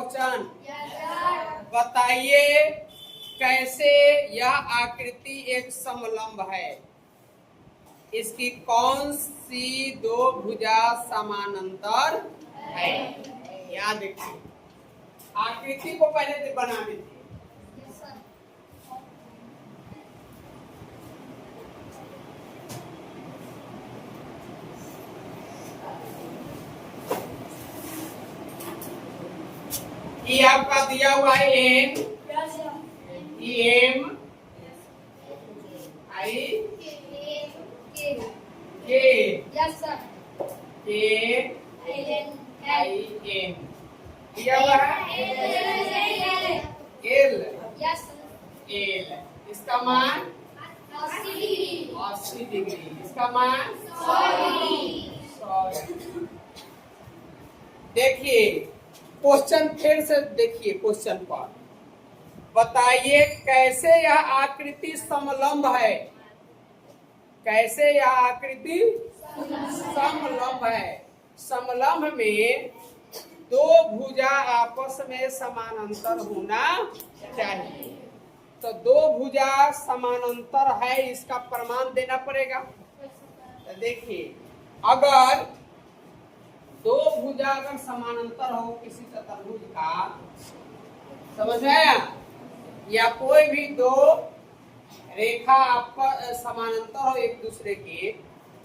Question? बताइए कैसे यह आकृति एक समलंब है? इसकी कौन सी दो भुजा समानांतर है? याद देखिए, आकृति को पहले बना दीजिए। ये आपका दिया हुआ है एन, एम, आई, के, आई, एम दिया हुआ है। एल, एल इसका मान 80 डिग्री, इसका मान 100 डिग्री। देखिए क्वेश्चन फिर से देखिए, क्वेश्चन पर बताइए कैसे यह आकृति समलंब है? कैसे यह आकृति समलंब है? समलंब में दो भुजा आपस में समानांतर होना चाहिए। तो दो भुजा समानांतर है, इसका प्रमाण देना पड़ेगा। तो देखिए अगर दो भुजा अगर समानांतर हो किसी चतुर्भुज का, समझ में आया? या कोई भी दो रेखा आपका समानांतर हो एक दूसरे के,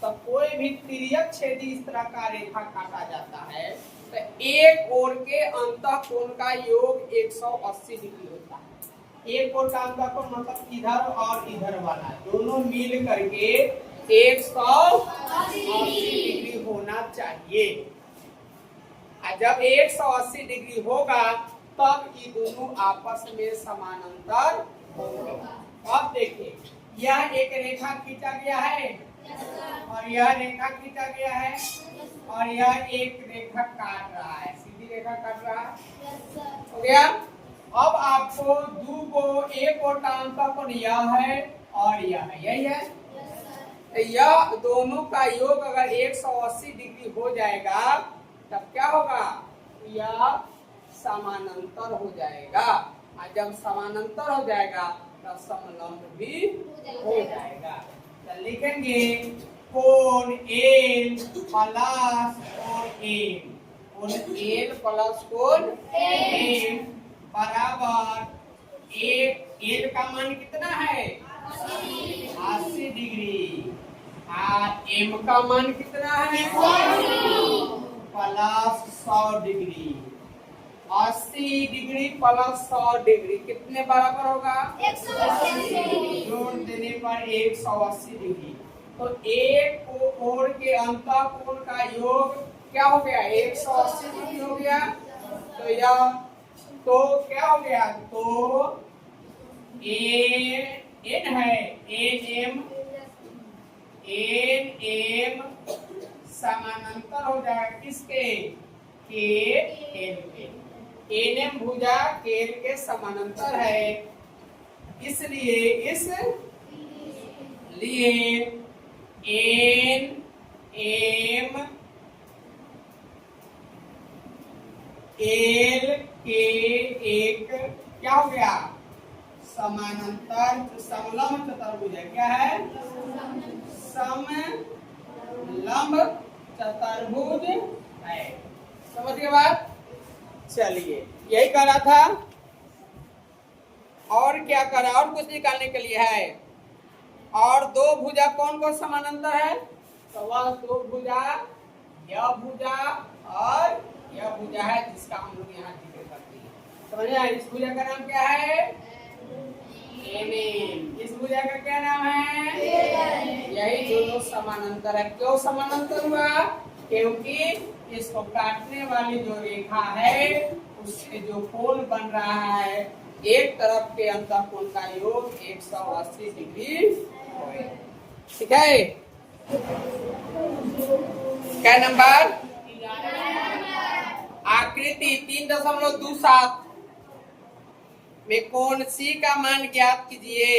तो कोई भी तिर्यक छेदी इस तरह का रेखा काटा जाता है तो एक ओर के अंतःकोण का योग 180 डिग्री होता है। एक ओर का अंतःकोण मतलब इधर और इधर वाला दोनों मिल करके 180 डिग्री होना चाहिए। जब 180 डिग्री होगा तब ये दोनों आपस में समानांतर होंगे। अब देखिए यह एक रेखा खींचा गया है और यह रेखा खींचा गया है और यह एक रेखा काट रहा है, सीधी रेखा काट रहा है, हो गया। अब आपको दो को एक और का अंतःकोण यह है और यह है, यही है। तो यह दोनों का योग अगर 180 डिग्री हो जाएगा तब क्या होगा? यह समानांतर हो जाएगा और जब समानांतर हो जाएगा तब समलंब भी हो जाएगा। तो लिखेंगे कोण एल प्लस कोण एम, कोण एल प्लस कोण एम बराबर एक एल का मान कितना है? 80 डिग्री और एम का मान कितना है? Plus 100 degree. 80 degree plus 100 degree कितने बराबर होगा? 180। जोड़ देने पर 180 डिग्री। तो एक ओर के अंतःकोण का योग क्या हो गया? 180 डिग्री हो गया। तो यह तो क्या हो गया? तो एन है एन एम समानांतर हो जाएगा किसके? के एल के। एन भुजा केल के समानांतर है, इसलिए इस लिए एन एम एल के एक क्या हो गया? समानांतर समलंब चतुर्भुज है। क्या है? समलंब चतुर्भुज है। समझ गए बात? चलिए यही कह रहा था। और क्या करा? और कुछ निकालने के लिए है। और दो भुजा कौन कौन समानांतर है? तो वह दो भुजा यह भुजा और यह भुजा है जिसका हम लोग यहाँ जिक्र करते हैं। समझ आए? इस भुजा का नाम क्या है? एम। इस भुजा का क्या नाम है? यही दोनों समानांतर है। क्यों समानांतर हुआ? क्योंकि इसको काटने वाली जो रेखा है उससे जो कोण बन रहा है एक तरफ के अंतःकोण का योग 180 डिग्री है। ठीक है? क्या नंबर? आकृति 3.27 में कोण सी का मान ज्ञात कीजिए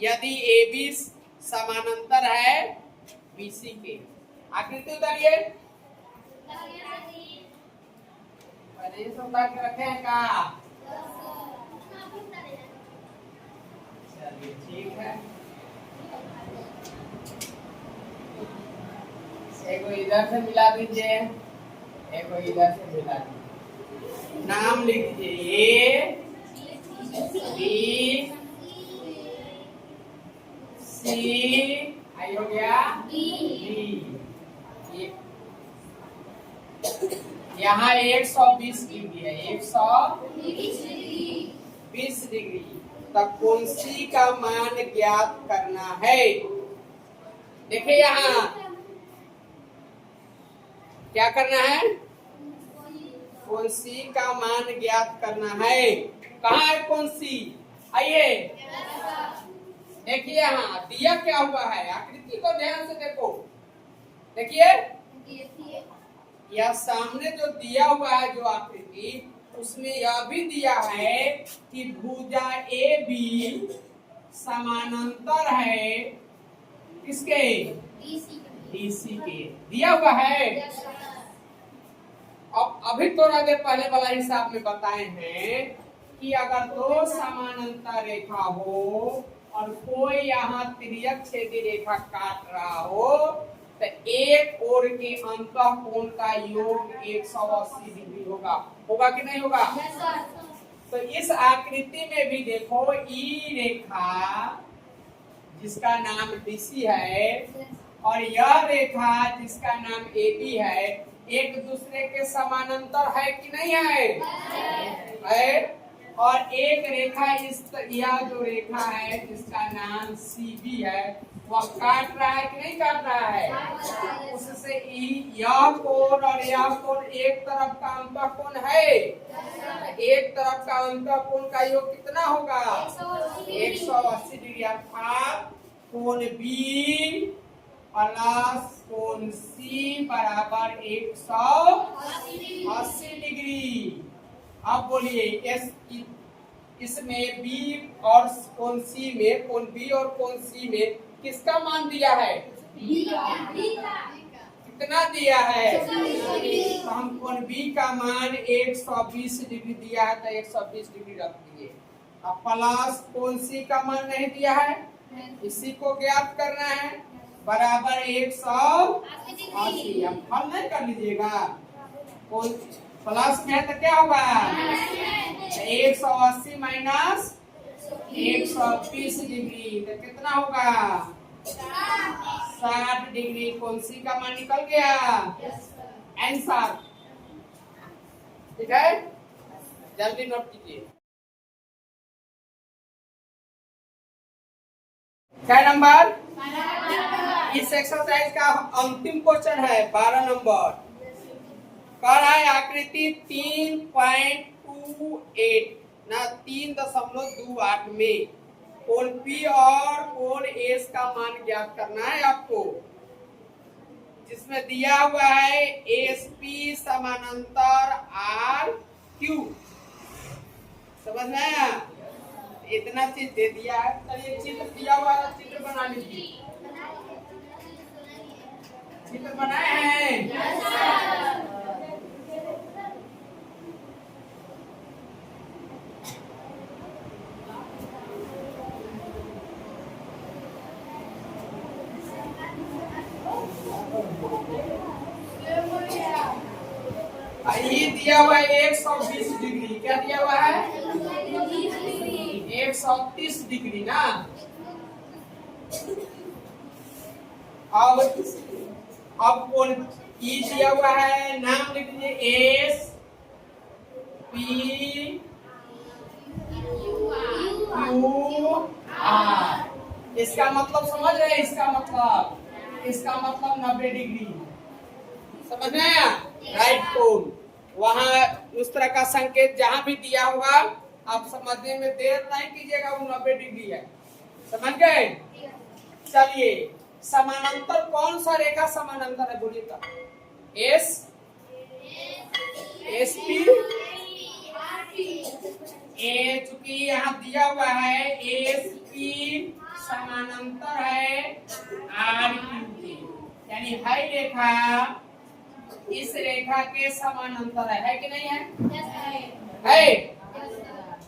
यदि AB समानांतर है BC के। आकृति उतारिए। पहले ये सब उतार के रखे हैं का? चलिए ठीक है। एक इधर से मिला दीजिए, एक इधर से मिला दीजिए। नाम लिख दीजिए ए बी सी, आई हो गया डी। यहाँ 120 डिग्री है, 120 डिग्री। तब कौन सी का मान ज्ञात करना है? देखिए यहाँ क्या करना है? कौन सी का मान ज्ञात करना है। कहाँ है कौन सी? आइए देखिए यहाँ दिया क्या हुआ है, आकृति को ध्यान से देखो। देखिए यह सामने जो दिया हुआ है जो आकृति, उसमें यह भी दिया है कि भुजा ए बी समानांतर है किसके? डीसी के। दिया हुआ है। अब अभी थोड़ा देर पहले वाला हिसाब में बताए हैं कि अगर दो समानांतर रेखा हो और कोई यहाँ तिर्यक छेदी रेखा काट रहा हो तो एक ओर के अंतः कोण का योग 180 डिग्री होगा। होगा कि नहीं होगा? तो इस आकृति में भी देखो ई रेखा जिसका नाम डीसी है और यह रेखा जिसका नाम एबी है, एक दूसरे के समानांतर है कि नहीं है? है। और एक रेखा यह जो रेखा है जिसका नाम सीबी है, वह काट रहा है कि नहीं काट रहा है? उससे यह कोण और यह कोण एक तरफ का अंतः कोण है। एक तरफ का अंतः कोण का योग कितना होगा? 180 डिग्री। अर्थात कोण बी प्लस कोण सी बराबर 180 डिग्री। अब बोलिए इसमें बी और कोण सी में, कोण बी और कोण सी में किसका मान दिया है? कितना दिया है? तो हम कोण बी का मान 120 डिग्री दिया है तो 120 डिग्री रख दिए। अब प्लस कोण सी का मान नहीं दिया है, इसी को ज्ञात करना है, बराबर 180। अब हल नहीं कर लीजिएगा, कोण प्लस में है तो क्या होगा? 180 माइनस 120 डिग्री तो कितना होगा? 60 डिग्री। कौन सी का मान निकल गया? आंसर। ठीक है, जल्दी नोट कीजिए। क्या नंबर? इस एक्सरसाइज का अंतिम क्वेश्चन है 12 नंबर। कर है आकृति 3.28 ना 3.28 में कोण P और कोण S का मान ज्ञात करना है आपको, जिसमें दिया हुआ है SP समानांतर RQ। समझ में आया? इतना चीज दे दिया है। चलिए चित्र दिया हुआ है, चित्र बना लीजिए। चित्र बनाए हैं? ये दिया हुआ है 120 डिग्री। क्या दिया हुआ है? 130 डिग्री ना। अब कोण ई दिया हुआ है, नाम लिख लीजिए S P Q R। इसका मतलब समझ रहे हैं? इसका मतलब 90 डिग्री। समझ में आया? राइट कोण। वहां उस तरह का संकेत जहां भी दिया होगा आप समझने में देर नहीं कीजिएगा, वो 90 डिग्री है। समझ गए? चलिए समानांतर कौन सा रेखा समानांतर है बोलिए तो? SP ए, चूंकि यहाँ दिया हुआ है SP समानांतर है RQ की, यानी है रेखा इस रेखा के समानांतर है कि नहीं है? है।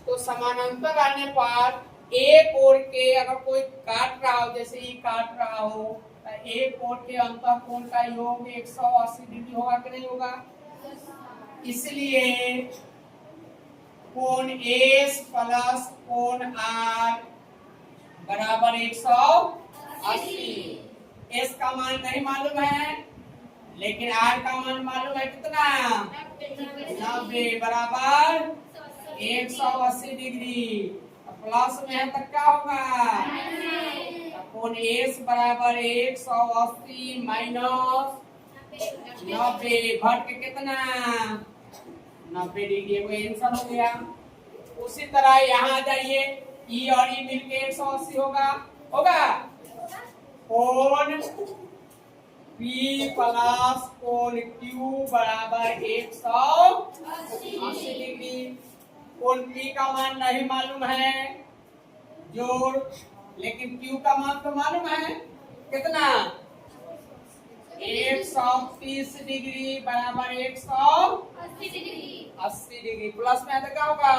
तो समानांतर आने पर एक ओर के अगर कोई काट रहा हो, जैसे ये काट रहा हो, तो एक ओर के अंतःकोण का योग 180 डिग्री होगा कि नहीं होगा? इसलिए कोण एस प्लस कोण आर बराबर 180। एस का मान नहीं मालूम है, लेकिन आर का मान मालूम है। कितना? 90 बराबर 180 डिग्री। प्लस में है तो क्या होगा? कोण एस बराबर 180 माइनस 90 घट के कितना? 90 डिग्री। कोई आंसर हो गया। उसी तरह यहाँ आ जाइए, ई और ई मिलके 180 होगा। कोण P प्लस कोण Q बराबर 180 डिग्री। कोण P का मान नहीं मालूम है, जोड़, लेकिन Q का मान तो मालूम है। कितना? 130 डिग्री बराबर 180 डिग्री। प्लस में तो क्या होगा?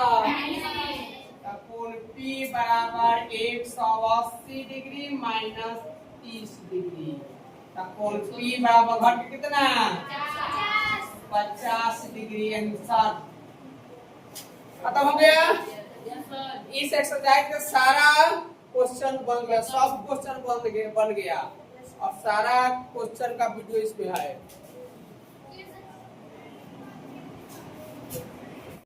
कोण P बराबर 180 डिग्री माइनस 30 डिग्री। कोण P बराबर घट कितना? 50 डिग्री। आंसर खत्म हो गया। इस एक्सरसाइज का सारा क्वेश्चन बन गया, सब क्वेश्चन बन गया और सारा क्वेश्चन का वीडियो इसमें है।